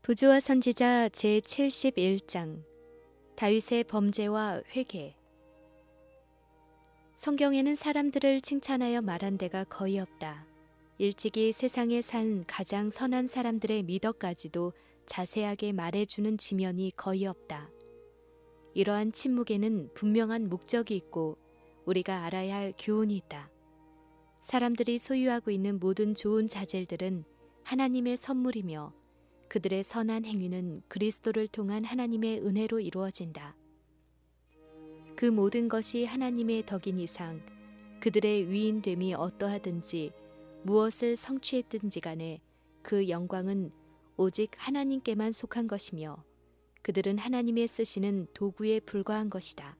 부조와 선지자 제71장 다윗의 범죄와 회개. 성경에는 사람들을 칭찬하여 말한 데가 거의 없다. 일찍이 세상에 산 가장 선한 사람들의 미덕까지도 자세하게 말해주는 지면이 거의 없다. 이러한 침묵에는 분명한 목적이 있고 우리가 알아야 할 교훈이 있다. 사람들이 소유하고 있는 모든 좋은 자질들은 하나님의 선물이며 그들의 선한 행위는 그리스도를 통한 하나님의 은혜로 이루어진다. 그 모든 것이 하나님의 덕인 이상 그들의 위인됨이 어떠하든지 무엇을 성취했든지 간에 그 영광은 오직 하나님께만 속한 것이며 그들은 하나님의 쓰시는 도구에 불과한 것이다.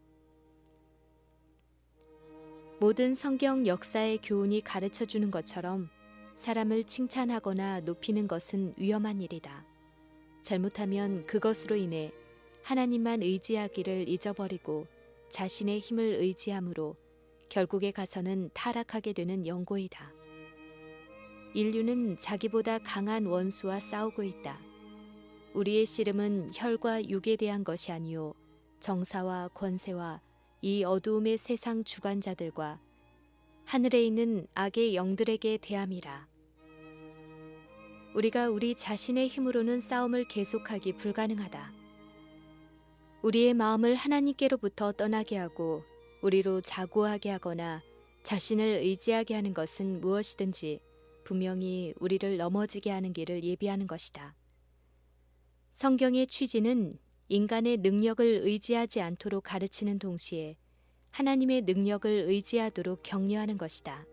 모든 성경 역사의 교훈이 가르쳐주는 것처럼 사람을 칭찬하거나 높이는 것은 위험한 일이다. 잘못하면 그것으로 인해 하나님만 의지하기를 잊어버리고 자신의 힘을 의지함으로 결국에 가서는 타락하게 되는 연고이다. 인류는 자기보다 강한 원수와 싸우고 있다. 우리의 씨름은 혈과 육에 대한 것이 아니요 정사와 권세와 이 어두움의 세상 주관자들과 하늘에 있는 악의 영들에게 대함이라. 우리가 우리 자신의 힘으로는 싸움을 계속하기 불가능하다. 우리의 마음을 하나님께로부터 떠나게 하고 우리로 자고하게 하거나 자신을 의지하게 하는 것은 무엇이든지 분명히 우리를 넘어지게 하는 길을 예비하는 것이다. 성경의 취지는 인간의 능력을 의지하지 않도록 가르치는 동시에 하나님의 능력을 의지하도록 격려하는 것이다.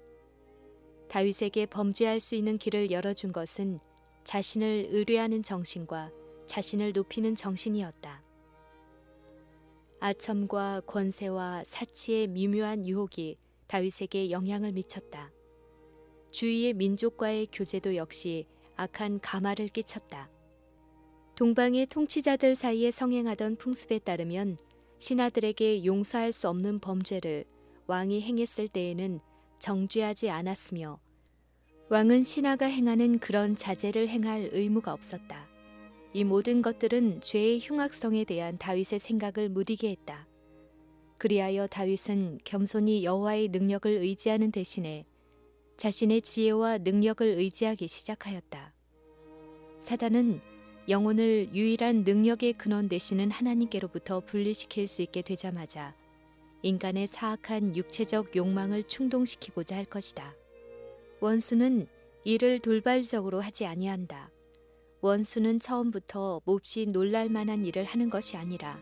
다윗에게 범죄할 수 있는 길을 열어준 것은 자신을 의뢰하는 정신과 자신을 높이는 정신이었다. 아첨과 권세와 사치의 미묘한 유혹이 다윗에게 영향을 미쳤다. 주위의 민족과의 교제도 역시 악한 가마를 끼쳤다. 동방의 통치자들 사이에 성행하던 풍습에 따르면 신하들에게 용서할 수 없는 범죄를 왕이 행했을 때에는 정죄하지 않았으며 왕은 신하가 행하는 그런 자제를 행할 의무가 없었다. 이 모든 것들은 죄의 흉악성에 대한 다윗의 생각을 무디게 했다. 그리하여 다윗은 겸손히 여호와의 능력을 의지하는 대신에 자신의 지혜와 능력을 의지하기 시작하였다. 사단은 영혼을 유일한 능력의 근원 되시는 하나님께로부터 분리시킬 수 있게 되자마자 인간의 사악한 육체적 욕망을 충동시키고자 할 것이다. 원수는 이를 돌발적으로 하지 아니한다. 원수는 처음부터 몹시 놀랄 만한 일을 하는 것이 아니라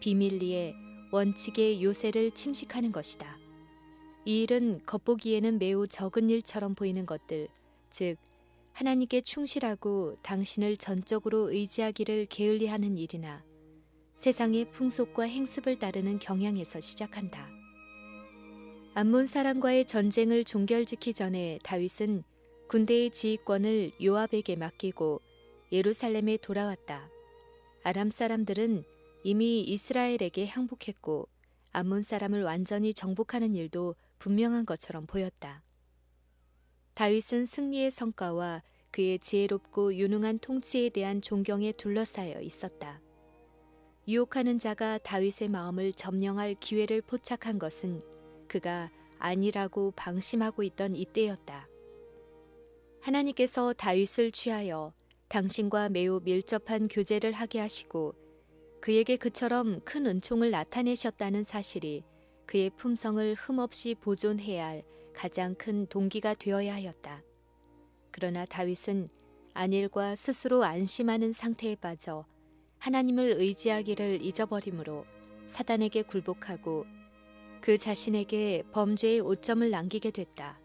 비밀리에 원칙의 요새를 침식하는 것이다. 이 일은 겉보기에는 매우 적은 일처럼 보이는 것들, 즉 하나님께 충실하고 당신을 전적으로 의지하기를 게을리하는 일이나 세상의 풍속과 행습을 따르는 경향에서 시작한다. 암몬 사람과의 전쟁을 종결짓기 전에 다윗은 군대의 지휘권을 요압에게 맡기고 예루살렘에 돌아왔다. 아람 사람들은 이미 이스라엘에게 항복했고 암몬 사람을 완전히 정복하는 일도 분명한 것처럼 보였다. 다윗은 승리의 성과와 그의 지혜롭고 유능한 통치에 대한 존경에 둘러싸여 있었다. 유혹하는 자가 다윗의 마음을 점령할 기회를 포착한 것은 그가 아니라고 방심하고 있던 이때였다. 하나님께서 다윗을 취하여 당신과 매우 밀접한 교제를 하게 하시고 그에게 그처럼 큰 은총을 나타내셨다는 사실이 그의 품성을 흠없이 보존해야 할 가장 큰 동기가 되어야 하였다. 그러나 다윗은 안일과 스스로 안심하는 상태에 빠져 하나님을 의지하기를 잊어버리므로 사단에게 굴복하고 그 자신에게 범죄의 오점을 남기게 됐다.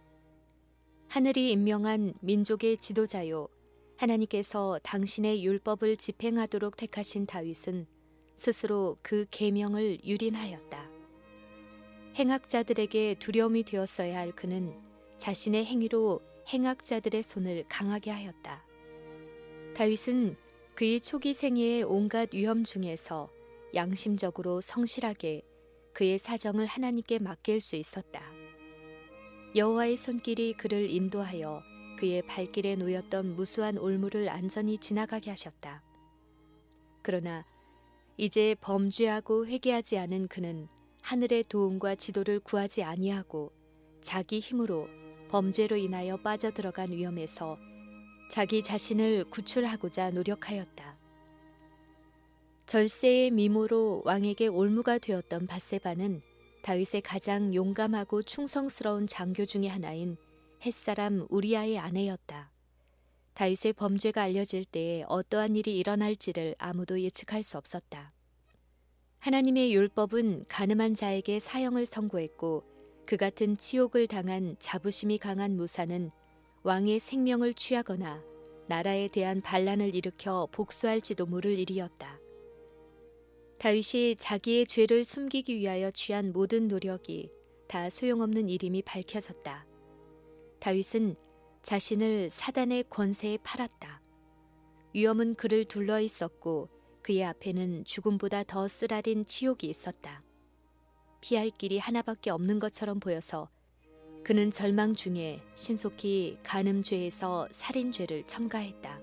하늘이 임명한 민족의 지도자요 하나님께서 당신의 율법을 집행하도록 택하신 다윗은 스스로 그 계명을 유린하였다. 행악자들에게 두려움이 되었어야 할 그는 자신의 행위로 행악자들의 손을 강하게 하였다. 다윗은 그의 초기 생애의 온갖 위험 중에서 양심적으로 성실하게 그의 사정을 하나님께 맡길 수 있었다. 여호와의 손길이 그를 인도하여 그의 발길에 놓였던 무수한 올무를 안전히 지나가게 하셨다. 그러나 이제 범죄하고 회개하지 않은 그는 하늘의 도움과 지도를 구하지 아니하고 자기 힘으로 범죄로 인하여 빠져들어간 위험에서 자기 자신을 구출하고자 노력하였다. 절세의 미모로 왕에게 올무가 되었던 밧세바는 다윗의 가장 용감하고 충성스러운 장교 중의 하나인 햇사람 우리아의 아내였다. 다윗의 범죄가 알려질 때에 어떠한 일이 일어날지를 아무도 예측할 수 없었다. 하나님의 율법은 가늠한 자에게 사형을 선고했고 그 같은 치욕을 당한 자부심이 강한 무사는 왕의 생명을 취하거나 나라에 대한 반란을 일으켜 복수할지도 모를 일이었다. 다윗이 자기의 죄를 숨기기 위하여 취한 모든 노력이 다 소용없는 일임이 밝혀졌다. 다윗은 자신을 사단의 권세에 팔았다. 위험은 그를 둘러 있었고 그의 앞에는 죽음보다 더 쓰라린 치욕이 있었다. 피할 길이 하나밖에 없는 것처럼 보여서 그는 절망 중에 신속히 간음죄에서 살인죄를 첨가했다.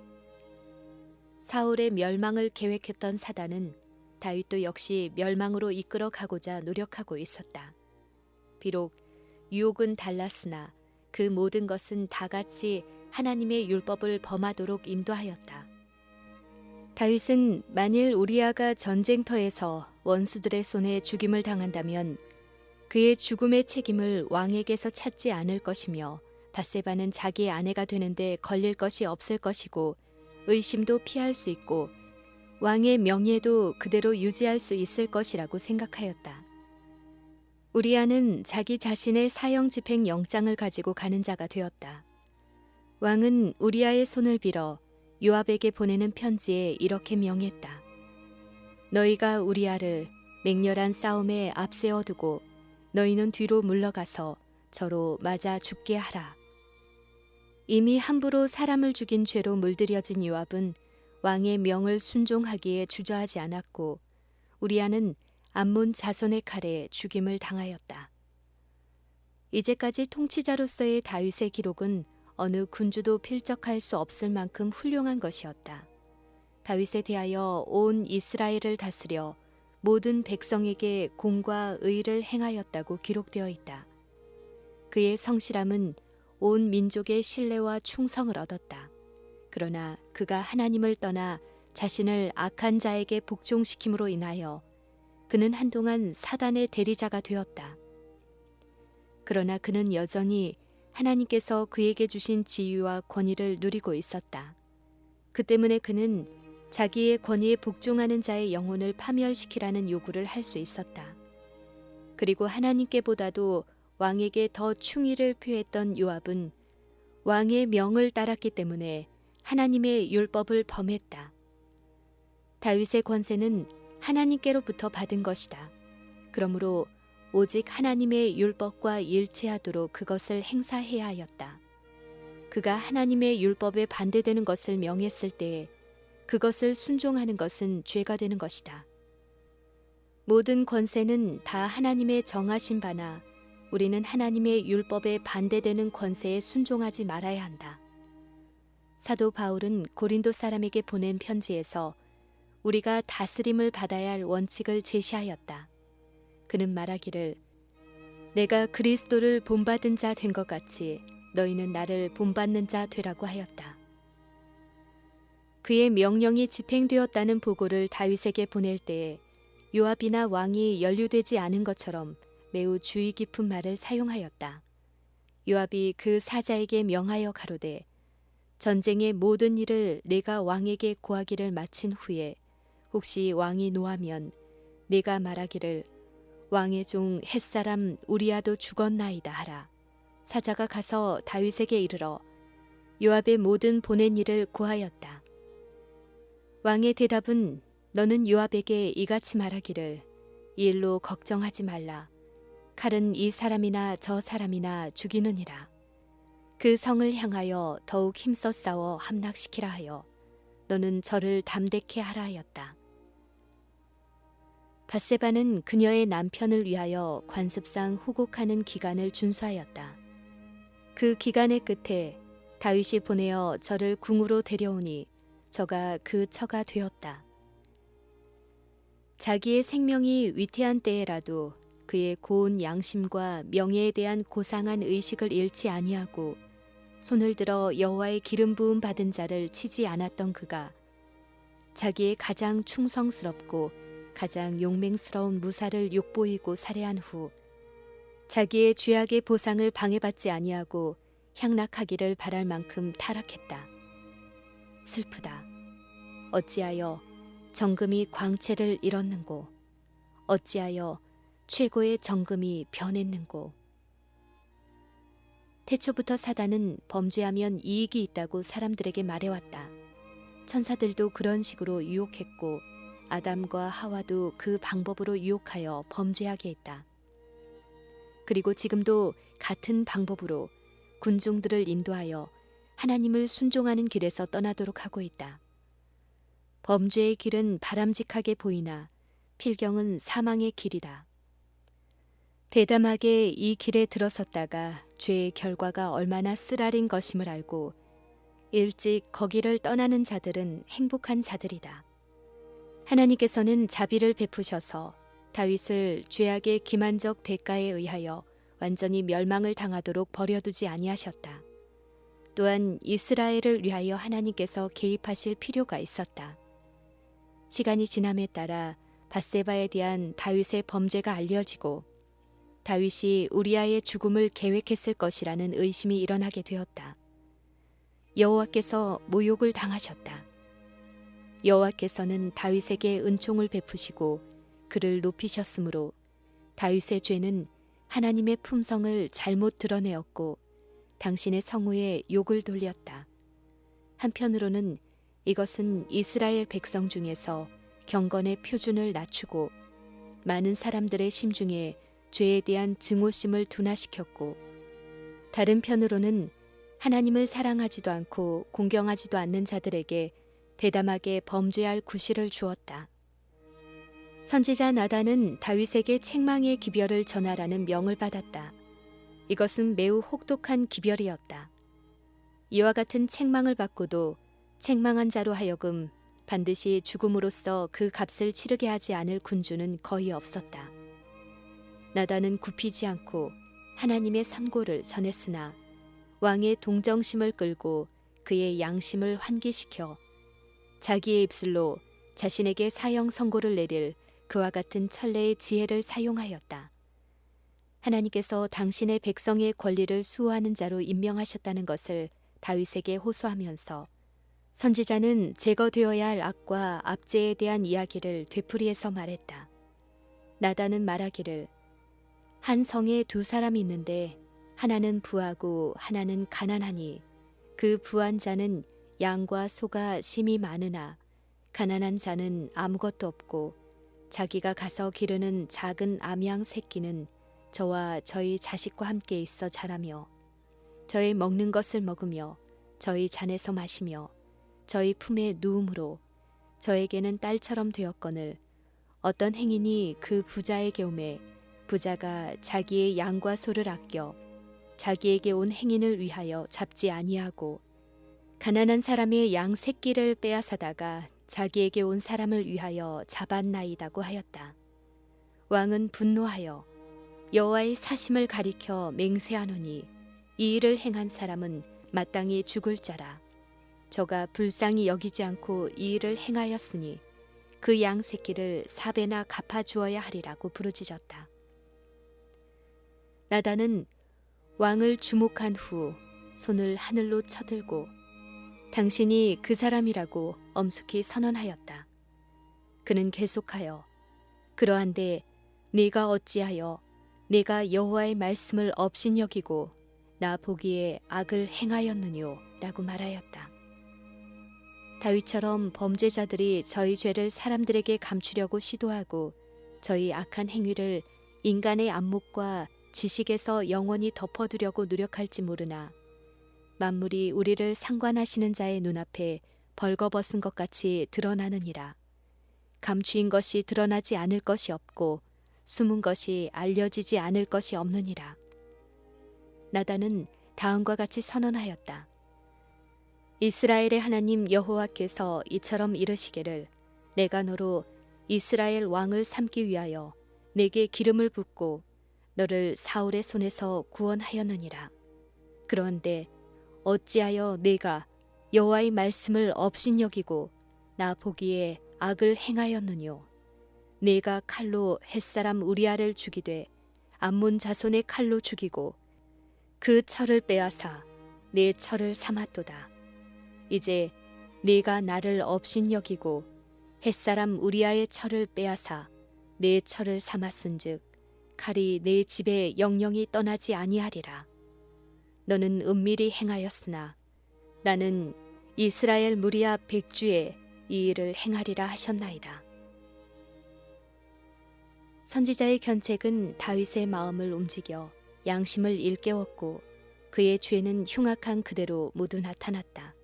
사울의 멸망을 계획했던 사단은 다윗도 역시 멸망으로 이끌어 가고자 노력하고 있었다. 비록 유혹은 달랐으나 그 모든 것은 다 같이 하나님의 율법을 범하도록 인도하였다. 다윗은 만일 우리아가 전쟁터에서 원수들의 손에 죽임을 당한다면 그의 죽음의 책임을 왕에게서 찾지 않을 것이며 밧세바는 자기의 아내가 되는데 걸릴 것이 없을 것이고 의심도 피할 수 있고 왕의 명예도 그대로 유지할 수 있을 것이라고 생각하였다. 우리아는 자기 자신의 사형 집행 영장을 가지고 가는 자가 되었다. 왕은 우리아의 손을 빌어 요압에게 보내는 편지에 이렇게 명했다. 너희가 우리아를 맹렬한 싸움에 앞세워두고 너희는 뒤로 물러가서 저로 맞아 죽게 하라. 이미 함부로 사람을 죽인 죄로 물들여진 요압은 왕의 명을 순종하기에 주저하지 않았고 우리아는 암몬 자손의 칼에 죽임을 당하였다. 이제까지 통치자로서의 다윗의 기록은 어느 군주도 필적할 수 없을 만큼 훌륭한 것이었다. 다윗에 대하여 온 이스라엘을 다스려 모든 백성에게 공과 의를 행하였다고 기록되어 있다. 그의 성실함은 온 민족의 신뢰와 충성을 얻었다. 그러나 그가 하나님을 떠나 자신을 악한 자에게 복종시킴으로 인하여 그는 한동안 사단의 대리자가 되었다. 그러나 그는 여전히 하나님께서 그에게 주신 지위와 권위를 누리고 있었다. 그 때문에 그는 자기의 권위에 복종하는 자의 영혼을 파멸시키라는 요구를 할 수 있었다. 그리고 하나님께보다도 왕에게 더 충의를 표했던 요압은 왕의 명을 따랐기 때문에 하나님의 율법을 범했다. 다윗의 권세는 하나님께로부터 받은 것이다. 그러므로 오직 하나님의 율법과 일치하도록 그것을 행사해야 하였다. 그가 하나님의 율법에 반대되는 것을 명했을 때에 그것을 순종하는 것은 죄가 되는 것이다. 모든 권세는 다 하나님의 정하신 바나 우리는 하나님의 율법에 반대되는 권세에 순종하지 말아야 한다. 사도 바울은 고린도 사람에게 보낸 편지에서 우리가 다스림을 받아야 할 원칙을 제시하였다. 그는 말하기를 내가 그리스도를 본받은 자 된 것 같이 너희는 나를 본받는 자 되라고 하였다. 그의 명령이 집행되었다는 보고를 다윗에게 보낼 때에 요압이나 왕이 연루되지 않은 것처럼 매우 주의 깊은 말을 사용하였다. 요압이 그 사자에게 명하여 가로되 전쟁의 모든 일을 내가 왕에게 고하기를 마친 후에 혹시 왕이 노하면 내가 말하기를 왕의 종 햇사람 우리아도 죽었나이다 하라. 사자가 가서 다윗에게 이르러 요압의 모든 보낸 일을 고하였다. 왕의 대답은 너는 요압에게 이같이 말하기를 이 일로 걱정하지 말라. 칼은 이 사람이나 저 사람이나 죽이느니라. 그 성을 향하여 더욱 힘써 싸워 함락시키라 하여 너는 저를 담대케 하라 하였다. 밧세바는 그녀의 남편을 위하여 관습상 후곡하는 기간을 준수하였다. 그 기간의 끝에 다윗이 보내어 저를 궁으로 데려오니 저가 그 처가 되었다. 자기의 생명이 위태한 때에라도 그의 고운 양심과 명예에 대한 고상한 의식을 잃지 아니하고 손을 들어 여호와의 기름 부음 받은 자를 치지 않았던 그가 자기의 가장 충성스럽고 가장 용맹스러운 무사를 욕보이고 살해한 후 자기의 죄악의 보상을 방해받지 아니하고 향락하기를 바랄 만큼 타락했다. 슬프다. 어찌하여 정금이 광채를 잃었는고, 어찌하여 최고의 정금이 변했는고. 태초부터 사단은 범죄하면 이익이 있다고 사람들에게 말해왔다. 천사들도 그런 식으로 유혹했고 아담과 하와도 그 방법으로 유혹하여 범죄하게 했다. 그리고 지금도 같은 방법으로 군중들을 인도하여 하나님을 순종하는 길에서 떠나도록 하고 있다. 범죄의 길은 바람직하게 보이나 필경은 사망의 길이다. 대담하게 이 길에 들어섰다가 죄의 결과가 얼마나 쓰라린 것임을 알고 일찍 거기를 떠나는 자들은 행복한 자들이다. 하나님께서는 자비를 베푸셔서 다윗을 죄악의 기만적 대가에 의하여 완전히 멸망을 당하도록 버려두지 아니하셨다. 또한 이스라엘을 위하여 하나님께서 개입하실 필요가 있었다. 시간이 지남에 따라 밧세바에 대한 다윗의 범죄가 알려지고 다윗이 우리아의 죽음을 계획했을 것이라는 의심이 일어나게 되었다. 여호와께서 모욕을 당하셨다. 여호와께서는 다윗에게 은총을 베푸시고 그를 높이셨으므로 다윗의 죄는 하나님의 품성을 잘못 드러내었고 당신의 성후에 욕을 돌렸다. 한편으로는 이것은 이스라엘 백성 중에서 경건의 표준을 낮추고 많은 사람들의 심중에 죄에 대한 증오심을 둔화시켰고 다른 편으로는 하나님을 사랑하지도 않고 공경하지도 않는 자들에게 대담하게 범죄할 구실을 주었다. 선지자 나단은 다윗에게 책망의 기별을 전하라는 명을 받았다. 이것은 매우 혹독한 기별이었다. 이와 같은 책망을 받고도 책망한 자로 하여금 반드시 죽음으로써 그 값을 치르게 하지 않을 군주는 거의 없었다. 나단은 굽히지 않고 하나님의 선고를 전했으나 왕의 동정심을 끌고 그의 양심을 환기시켜 자기의 입술로 자신에게 사형 선고를 내릴 그와 같은 천례의 지혜를 사용하였다. 하나님께서 당신의 백성의 권리를 수호하는 자로 임명하셨다는 것을 다윗에게 호소하면서 선지자는 제거되어야 할 악과 압제에 대한 이야기를 되풀이해서 말했다. 나단은 말하기를 한 성에 두 사람이 있는데 하나는 부하고 하나는 가난하니 그 부한 자는 양과 소가 심이 많으나 가난한 자는 아무것도 없고 자기가 가서 기르는 작은 암양 새끼는 저와 저희 자식과 함께 있어 자라며 저희 먹는 것을 먹으며 저희 잔에서 마시며 저희 품에 누움으로 저에게는 딸처럼 되었거늘 어떤 행인이 그 부자에게 오매 부자가 자기의 양과 소를 아껴 자기에게 온 행인을 위하여 잡지 아니하고 가난한 사람의 양 새끼를 빼앗아다가 자기에게 온 사람을 위하여 잡았나이다고 하였다. 왕은 분노하여 여호와의 사심을 가리켜 맹세하노니 이 일을 행한 사람은 마땅히 죽을 자라. 저가 불쌍히 여기지 않고 이 일을 행하였으니 그 양 새끼를 4배나 갚아주어야 하리라고 부르짖었다. 나단은 왕을 주목한 후 손을 하늘로 쳐들고 당신이 그 사람이라고 엄숙히 선언하였다. 그는 계속하여 그러한데 네가 어찌하여 내가 여호와의 말씀을 업신여기고 나 보기에 악을 행하였느뇨 라고 말하였다. 다윗처럼 범죄자들이 저희 죄를 사람들에게 감추려고 시도하고 저희 악한 행위를 인간의 안목과 지식에서 영원히 덮어두려고 노력할지 모르나 만물이 우리를 상관하시는 자의 눈앞에 벌거벗은 것 같이 드러나느니라. 감추인 것이 드러나지 않을 것이 없고 숨은 것이 알려지지 않을 것이 없느니라. 나단은 다음과 같이 선언하였다. 이스라엘의 하나님 여호와께서 이처럼 이르시기를 내가 너로 이스라엘 왕을 삼기 위하여 내게 기름을 붓고 너를 사울의 손에서 구원하였느니라. 그런데 어찌하여 내가 여호와의 말씀을 업신여기고 나 보기에 악을 행하였느뇨. 내가 칼로 햇사람 우리아를 죽이되 암몬 자손의 칼로 죽이고 그 철을 빼앗아 내 철을 삼았도다. 이제 네가 나를 업신여기고 햇사람 우리아의 철을 빼앗아 내 철을 삼았은즉 칼이 내 집에 영영이 떠나지 아니하리라. 너는 은밀히 행하였으나 나는 이스라엘 무리아 백주에 이 일을 행하리라 하셨나이다. 선지자의 견책은 다윗의 마음을 움직여 양심을 일깨웠고 그의 죄는 흉악한 그대로 모두 나타났다.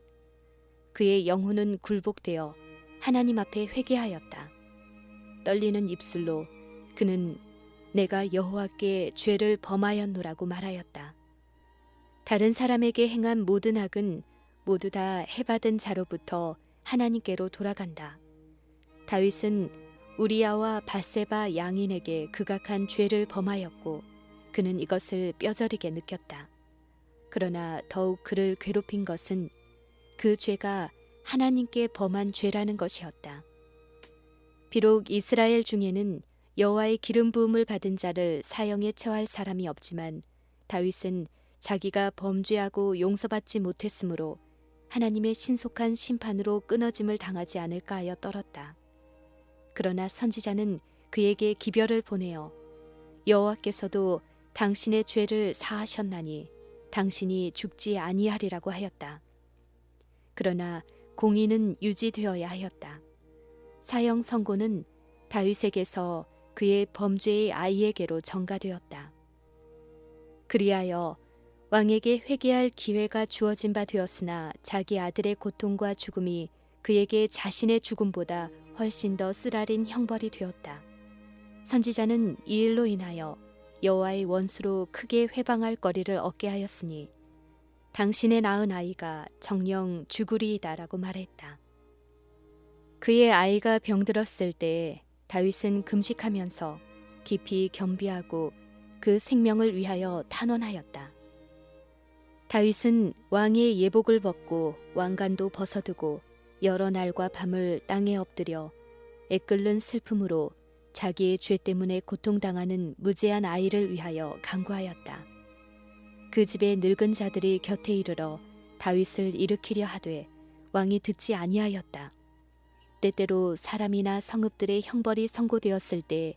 그의 영혼은 굴복되어 하나님 앞에 회개하였다. 떨리는 입술로 그는 내가 여호와께 죄를 범하였노라고 말하였다. 다른 사람에게 행한 모든 악은 모두 다 해받은 자로부터 하나님께로 돌아간다. 다윗은 우리아와 밧세바 양인에게 극악한 죄를 범하였고 그는 이것을 뼈저리게 느꼈다. 그러나 더욱 그를 괴롭힌 것은 그 죄가 하나님께 범한 죄라는 것이었다. 비록 이스라엘 중에는 여호와의 기름 부음을 받은 자를 사형에 처할 사람이 없지만 다윗은 자기가 범죄하고 용서받지 못했으므로 하나님의 신속한 심판으로 끊어짐을 당하지 않을까 하여 떨었다. 그러나 선지자는 그에게 기별을 보내어 여호와께서도 당신의 죄를 사하셨나니 당신이 죽지 아니하리라고 하였다. 그러나 공의는 유지되어야 하였다. 사형 선고는 다윗에게서 그의 범죄의 아이에게로 전가되었다. 그리하여 왕에게 회개할 기회가 주어진 바 되었으나 자기 아들의 고통과 죽음이 그에게 자신의 죽음보다 훨씬 더 쓰라린 형벌이 되었다. 선지자는 이 일로 인하여 여호와의 원수로 크게 회방할 거리를 얻게 하였으니 당신의 낳은 아이가 정녕 죽으리이다라고 말했다. 그의 아이가 병들었을 때 다윗은 금식하면서 깊이 겸비하고 그 생명을 위하여 탄원하였다. 다윗은 왕의 예복을 벗고 왕관도 벗어두고 여러 날과 밤을 땅에 엎드려 애끓는 슬픔으로 자기의 죄 때문에 고통당하는 무죄한 아이를 위하여 간구하였다. 그 집의 늙은 자들이 곁에 이르러 다윗을 일으키려 하되 왕이 듣지 아니하였다. 때때로 사람이나 성읍들의 형벌이 선고되었을 때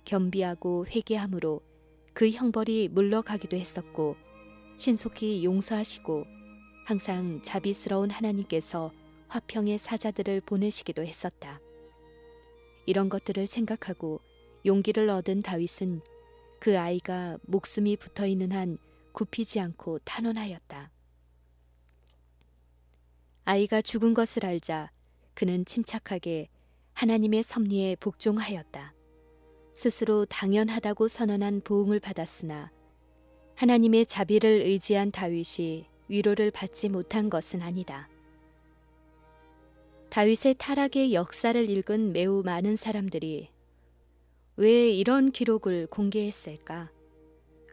겸비하고 회개함으로 그 형벌이 물러가기도 했었고 신속히 용서하시고 항상 자비스러운 하나님께서 화평의 사자들을 보내시기도 했었다. 이런 것들을 생각하고 용기를 얻은 다윗은 그 아이가 목숨이 붙어있는 한 굽히지 않고 탄원하였다. 아이가 죽은 것을 알자 그는 침착하게 하나님의 섭리에 복종하였다. 스스로 당연하다고 선언한 보응을 받았으나 하나님의 자비를 의지한 다윗이 위로를 받지 못한 것은 아니다. 다윗의 타락의 역사를 읽은 매우 많은 사람들이 왜 이런 기록을 공개했을까?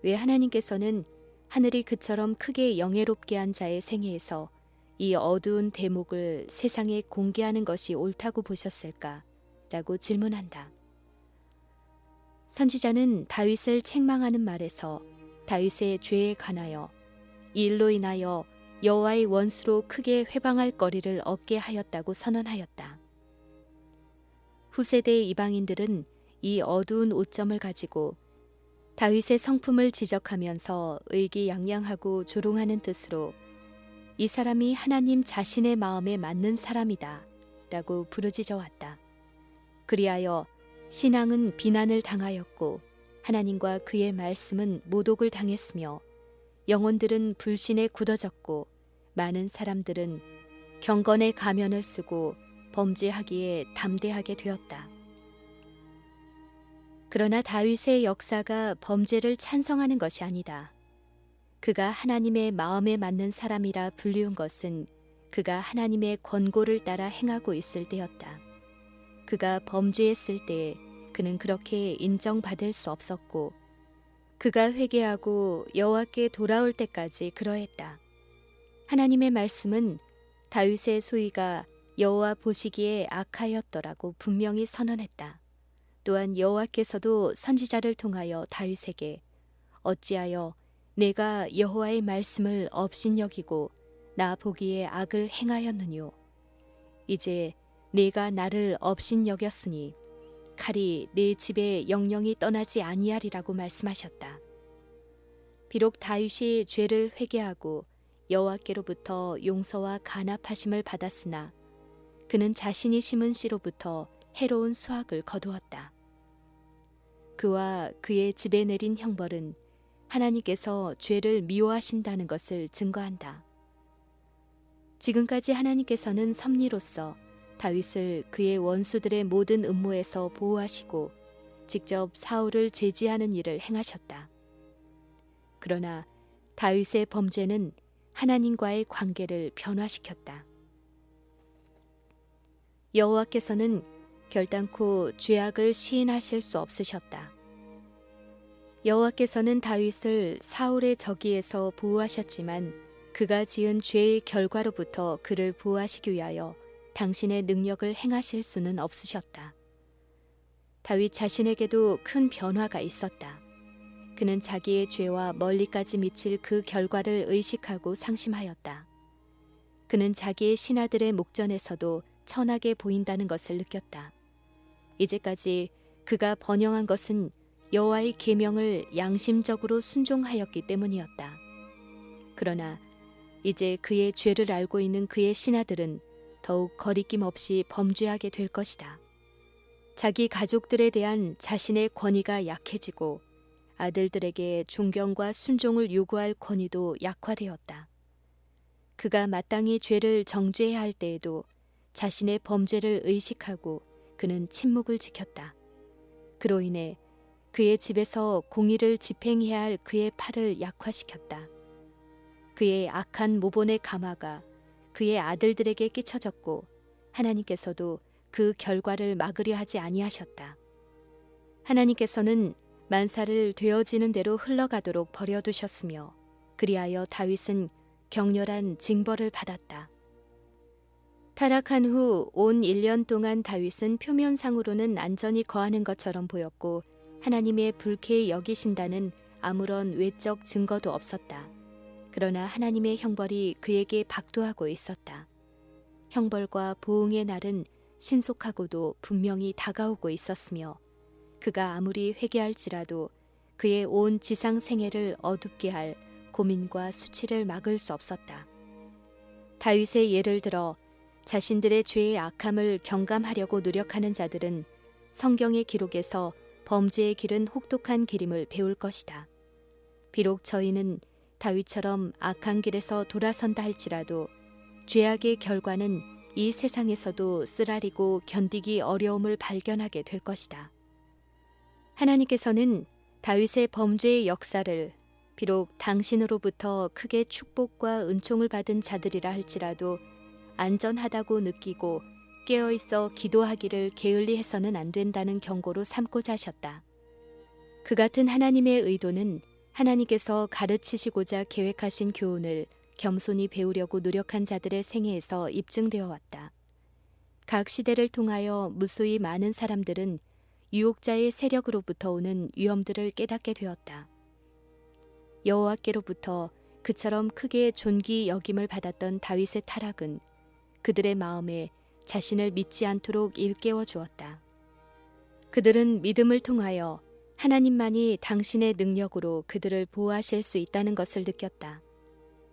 왜 하나님께서는 하늘이 그처럼 크게 영예롭게 한 자의 생애에서 이 어두운 대목을 세상에 공개하는 것이 옳다고 보셨을까? 라고 질문한다. 선지자는 다윗을 책망하는 말에서 다윗의 죄에 관하여 이 일로 인하여 여호와의 원수로 크게 회방할 거리를 얻게 하였다고 선언하였다. 후세대 이방인들은 이 어두운 오점을 가지고 다윗의 성품을 지적하면서 의기양양하고 조롱하는 뜻으로 이 사람이 하나님 자신의 마음에 맞는 사람이다 라고 부르짖어 왔다. 그리하여 신앙은 비난을 당하였고 하나님과 그의 말씀은 모독을 당했으며 영혼들은 불신에 굳어졌고 많은 사람들은 경건의 가면을 쓰고 범죄하기에 담대하게 되었다. 그러나 다윗의 역사가 범죄를 찬성하는 것이 아니다. 그가 하나님의 마음에 맞는 사람이라 불리운 것은 그가 하나님의 권고를 따라 행하고 있을 때였다. 그가 범죄했을 때에 그는 그렇게 인정받을 수 없었고 그가 회개하고 여호와께 돌아올 때까지 그러했다. 하나님의 말씀은 다윗의 소위가 여호와 보시기에 악하였더라고 분명히 선언했다. 또한 여호와께서도 선지자를 통하여 다윗에게 어찌하여 내가 여호와의 말씀을 업신여기고 나 보기에 악을 행하였느뇨. 이제 내가 나를 업신여겼으니 칼이 내 집에 영영이 떠나지 아니하리라고 말씀하셨다. 비록 다윗이 죄를 회개하고 여호와께로부터 용서와 간합하심을 받았으나 그는 자신이 심은 씨로부터 해로운 수확을 거두었다. 그와 그의 집에 내린 형벌은 하나님께서 죄를 미워하신다는 것을 증거한다. 지금까지 하나님께서는 섭리로서 다윗을 그의 원수들의 모든 음모에서 보호하시고 직접 사울을 제지하는 일을 행하셨다. 그러나 다윗의 범죄는 하나님과의 관계를 변화시켰다. 여호와께서는 결단코 죄악을 시인하실 수 없으셨다. 여호와께서는 다윗을 사울의 적이에서 보호하셨지만 그가 지은 죄의 결과로부터 그를 보호하시기 위하여 당신의 능력을 행하실 수는 없으셨다. 다윗 자신에게도 큰 변화가 있었다. 그는 자기의 죄와 멀리까지 미칠 그 결과를 의식하고 상심하였다. 그는 자기의 신하들의 목전에서도 천하게 보인다는 것을 느꼈다. 이제까지 그가 번영한 것은 여호와의 계명을 양심적으로 순종하였기 때문이었다. 그러나 이제 그의 죄를 알고 있는 그의 신하들은 더욱 거리낌 없이 범죄하게 될 것이다. 자기 가족들에 대한 자신의 권위가 약해지고 아들들에게 존경과 순종을 요구할 권위도 약화되었다. 그가 마땅히 죄를 정죄해야 할 때에도 자신의 범죄를 의식하고 그는 침묵을 지켰다. 그로 인해 그의 집에서 공의를 집행해야 할 그의 팔을 약화시켰다. 그의 악한 모본의 감화가 그의 아들들에게 끼쳐졌고 하나님께서도 그 결과를 막으려 하지 아니하셨다. 하나님께서는 만사를 되어지는 대로 흘러가도록 버려두셨으며 그리하여 다윗은 격렬한 징벌을 받았다. 타락한 후 온 1년 동안 다윗은 표면상으로는 안전히 거하는 것처럼 보였고 하나님의 불쾌히 여기신다는 아무런 외적 증거도 없었다. 그러나 하나님의 형벌이 그에게 박도하고 있었다. 형벌과 보응의 날은 신속하고도 분명히 다가오고 있었으며 그가 아무리 회개할지라도 그의 온 지상 생애를 어둡게 할 고민과 수치를 막을 수 없었다. 다윗의 예를 들어 자신들의 죄의 악함을 경감하려고 노력하는 자들은 성경의 기록에서 범죄의 길은 혹독한 길임을 배울 것이다. 비록 저희는 다윗처럼 악한 길에서 돌아선다 할지라도 죄악의 결과는 이 세상에서도 쓰라리고 견디기 어려움을 발견하게 될 것이다. 하나님께서는 다윗의 범죄의 역사를 비록 당신으로부터 크게 축복과 은총을 받은 자들이라 할지라도 안전하다고 느끼고 깨어있어 기도하기를 게을리해서는 안 된다는 경고로 삼고자 하셨다. 그 같은 하나님의 의도는 하나님께서 가르치시고자 계획하신 교훈을 겸손히 배우려고 노력한 자들의 생애에서 입증되어 왔다. 각 시대를 통하여 무수히 많은 사람들은 유혹자의 세력으로부터 오는 위험들을 깨닫게 되었다. 여호와께로부터 그처럼 크게 존귀 여김을 받았던 다윗의 타락은 그들의 마음에 자신을 믿지 않도록 일깨워 주었다. 그들은 믿음을 통하여 하나님만이 당신의 능력으로 그들을 보호하실 수 있다는 것을 느꼈다.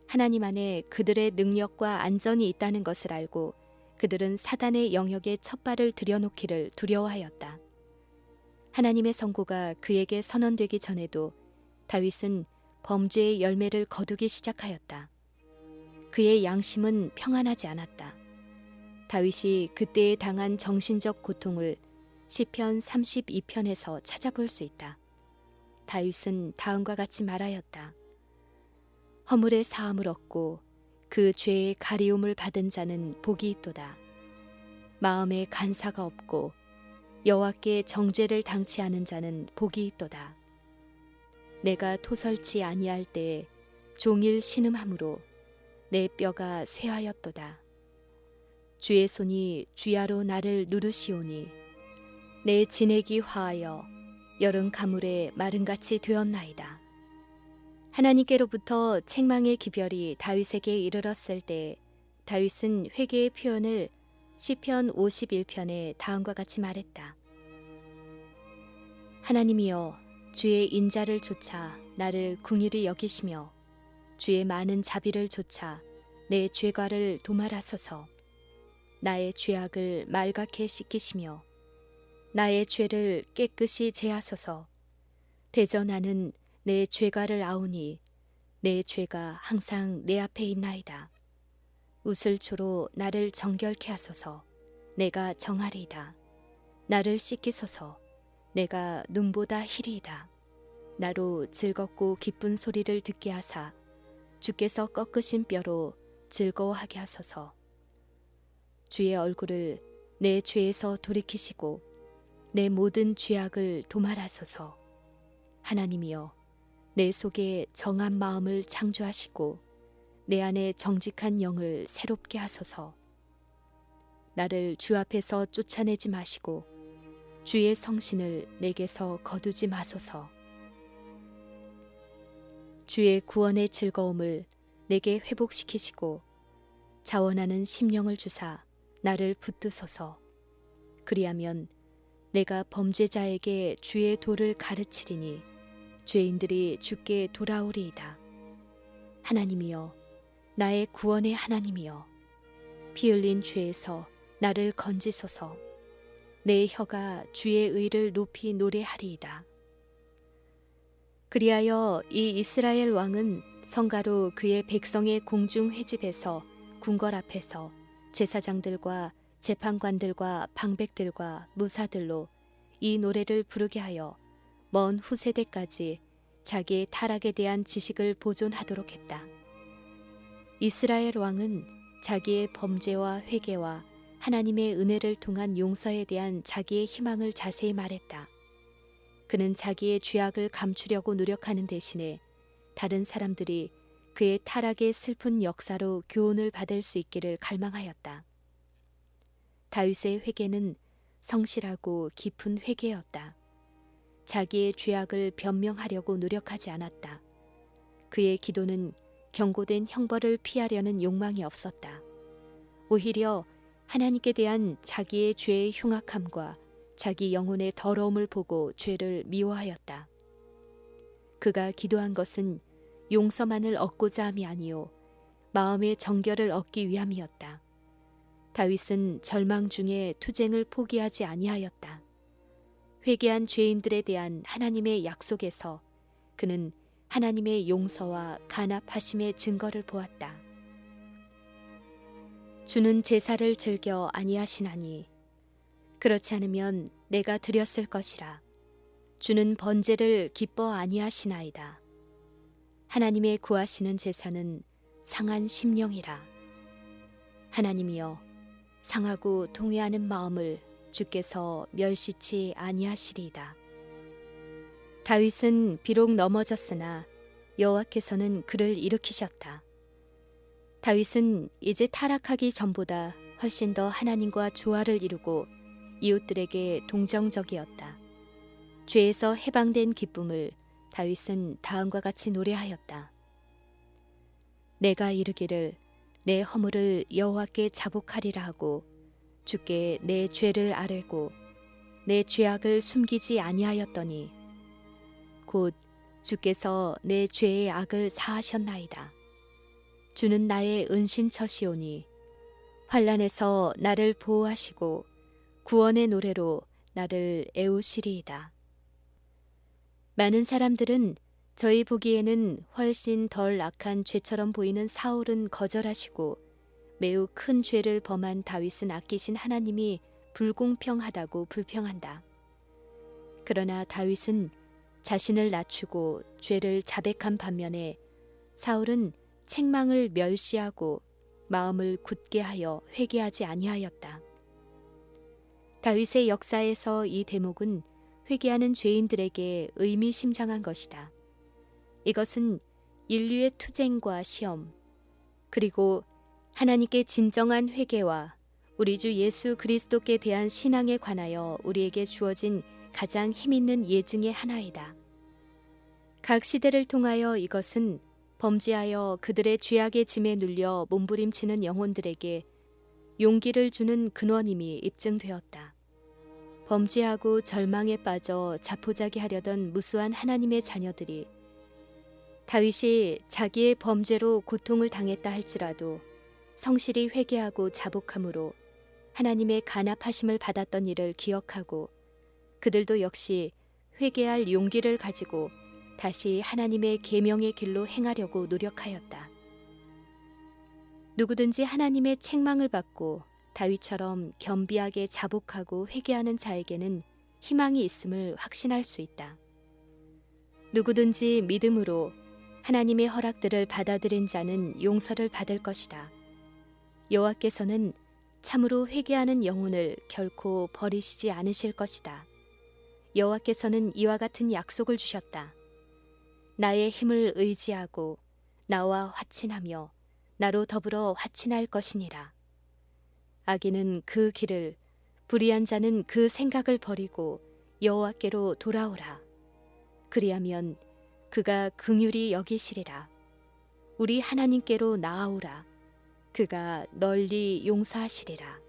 하나님 안에 그들의 능력과 안전이 있다는 것을 알고 그들은 사단의 영역에 첫발을 들여놓기를 두려워하였다. 하나님의 선고가 그에게 선언되기 전에도 다윗은 범죄의 열매를 거두기 시작하였다. 그의 양심은 평안하지 않았다. 다윗이 그때에 당한 정신적 고통을 시편 32편에서 찾아볼 수 있다. 다윗은 다음과 같이 말하였다. 허물의 사함을 얻고 그 죄의 가리움을 받은 자는 복이 있도다. 마음에 간사가 없고 여호와께 정죄를 당치 않은 자는 복이 있도다. 내가 토설치 아니할 때에 종일 신음함으로 내 뼈가 쇠하였도다. 주의 손이 주야로 나를 누르시오니 내 진액이 화하여 여름 가물에 마른같이 되었나이다. 하나님께로부터 책망의 기별이 다윗에게 이르렀을 때 다윗은 회개의 표현을 시편 51편에 다음과 같이 말했다. 하나님이여, 주의 인자를 좇아 나를 긍휼히 여기시며 주의 많은 자비를 좇아 내 죄과를 도말하소서. 나의 죄악을 말갛게 씻기시며 나의 죄를 깨끗이 제하소서. 대저 나는 내 죄과를 아우니 내 죄가 항상 내 앞에 있나이다. 우슬초로 나를 정결케 하소서. 내가 정하리이다. 나를 씻기소서. 내가 눈보다 희리이다. 나로 즐겁고 기쁜 소리를 듣게 하사 주께서 꺾으신 뼈로 즐거워하게 하소서. 주의 얼굴을 내 죄에서 돌이키시고 내 모든 죄악을 도말하소서. 하나님이여, 내 속에 정한 마음을 창조하시고 내 안에 정직한 영을 새롭게 하소서. 나를 주 앞에서 쫓아내지 마시고 주의 성신을 내게서 거두지 마소서. 주의 구원의 즐거움을 내게 회복시키시고 자원하는 심령을 주사 나를 붙드소서. 그리하면 내가 범죄자에게 주의 도를 가르치리니 죄인들이 주께 돌아오리이다. 하나님이여, 나의 구원의 하나님이여, 피 흘린 죄에서 나를 건지소서. 내 혀가 주의 의를 높이 노래하리이다. 그리하여 이 이스라엘 왕은 성가로 그의 백성의 공중 회집에서 궁궐 앞에서 제사장들과 재판관들과 방백들과 무사들로 이 노래를 부르게 하여 먼 후세대까지 자기의 타락에 대한 지식을 보존하도록 했다. 이스라엘 왕은 자기의 범죄와 회개와 하나님의 은혜를 통한 용서에 대한 자기의 희망을 자세히 말했다. 그는 자기의 죄악을 감추려고 노력하는 대신에 다른 사람들이 그의 타락의 슬픈 역사로 교훈을 받을 수 있기를 갈망하였다. 다윗의 회개는 성실하고 깊은 회개였다. 자기의 죄악을 변명하려고 노력하지 않았다. 그의 기도는 경고된 형벌을 피하려는 욕망이 없었다. 오히려 하나님께 대한 자기의 죄의 흉악함과 자기 영혼의 더러움을 보고 죄를 미워하였다. 그가 기도한 것은 용서만을 얻고자 함이 아니요 마음의 정결을 얻기 위함이었다. 다윗은 절망 중에 투쟁을 포기하지 아니하였다. 회개한 죄인들에 대한 하나님의 약속에서 그는 하나님의 용서와 간합하심의 증거를 보았다. 주는 제사를 즐겨 아니하시나니 그렇지 않으면 내가 드렸을 것이라. 주는 번제를 기뻐 아니하시나이다. 하나님의 구하시는 제사는 상한 심령이라. 하나님이여, 상하고 동의하는 마음을 주께서 멸시치 아니하시리이다. 다윗은 비록 넘어졌으나 여호와께서는 그를 일으키셨다. 다윗은 이제 타락하기 전보다 훨씬 더 하나님과 조화를 이루고 이웃들에게 동정적이었다. 죄에서 해방된 기쁨을 다윗은 다음과 같이 노래하였다. 내가 이르기를 내 허물을 여호와께 자복하리라 하고 주께 내 죄를 아뢰고 내 죄악을 숨기지 아니하였더니 곧 주께서 내 죄의 악을 사하셨나이다. 주는 나의 은신처시오니 환난에서 나를 보호하시고 구원의 노래로 나를 애우시리이다. 많은 사람들은 저희 보기에는 훨씬 덜 악한 죄처럼 보이는 사울은 거절하시고 매우 큰 죄를 범한 다윗은 아끼신 하나님이 불공평하다고 불평한다. 그러나 다윗은 자신을 낮추고 죄를 자백한 반면에 사울은 책망을 멸시하고 마음을 굳게 하여 회개하지 아니하였다. 다윗의 역사에서 이 대목은 회개하는 죄인들에게 의미심장한 것이다. 이것은 인류의 투쟁과 시험, 그리고 하나님께 진정한 회개와 우리 주 예수 그리스도께 대한 신앙에 관하여 우리에게 주어진 가장 힘있는 예증의 하나이다. 각 시대를 통하여 이것은 범죄하여 그들의 죄악의 짐에 눌려 몸부림치는 영혼들에게 용기를 주는 근원임이 입증되었다. 범죄하고 절망에 빠져 자포자기하려던 무수한 하나님의 자녀들이 다윗이 자기의 범죄로 고통을 당했다 할지라도 성실히 회개하고 자복함으로 하나님의 간합하심을 받았던 일을 기억하고 그들도 역시 회개할 용기를 가지고 다시 하나님의 계명의 길로 행하려고 노력하였다. 누구든지 하나님의 책망을 받고 다윗처럼 겸비하게 자복하고 회개하는 자에게는 희망이 있음을 확신할 수 있다. 누구든지 믿음으로 하나님의 허락들을 받아들인 자는 용서를 받을 것이다. 여호와께서는 참으로 회개하는 영혼을 결코 버리시지 않으실 것이다. 여호와께서는 이와 같은 약속을 주셨다. 나의 힘을 의지하고 나와 화친하며 나로 더불어 화친할 것이니라. 악인은 그 길을, 불의한 자는 그 생각을 버리고 여호와께로 돌아오라. 그리하면 그가 긍휼히 여기시리라. 우리 하나님께로 나아오라. 그가 널리 용서하시리라.